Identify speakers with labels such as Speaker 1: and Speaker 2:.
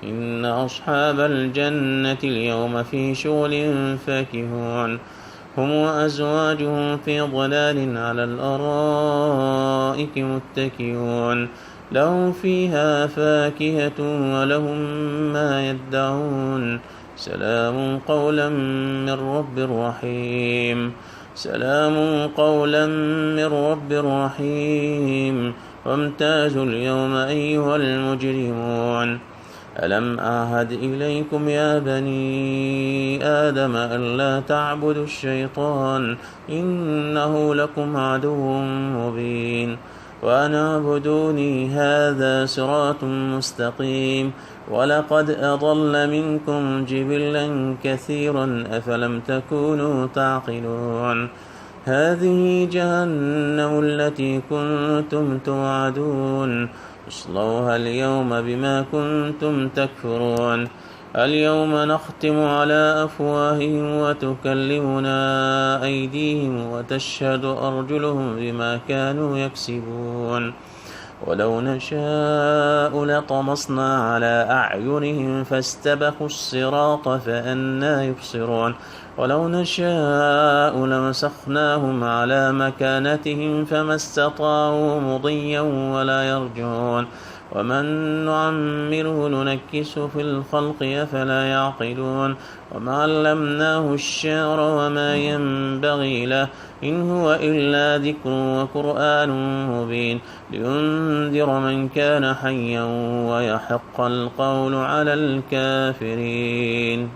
Speaker 1: إن أصحاب الجنة اليوم في شغل فاكهون هم وأزواجهم في ظلال على الأرائك متكئون لهم فيها فاكهة ولهم ما يدعون سلام قولا من رب رحيم سلام قولا من رب رحيم وامتازوا اليوم أيها المجرمون ألم أعهد إليكم يا بني آدم ألا تعبدوا الشيطان إنه لكم عدو مبين وأن اعبدوني هذا صراط مستقيم ولقد أضل منكم جبلا كثيرا أفلم تكونوا تعقلون هذه جهنم التي كنتم توعدون اصلوها اليوم بما كنتم تكفرون اليوم نختم على أفواههم وتكلمنا أيديهم وتشهد أرجلهم بما كانوا يكسبون ولو نشاء لطمسنا على أعينهم فاستبقوا الصراط فأنى يبصرون ولو نشاء لمسخناهم على مكانتهم فما استطاعوا مضيا ولا يرجعون ومن نعمره ننكسه في الخلق أفلا يعقلون وما علمناه الشعر وما ينبغي له إن هو إلا ذكر وقرآن مبين لينذر من كان حيا ويحق القول على الكافرين.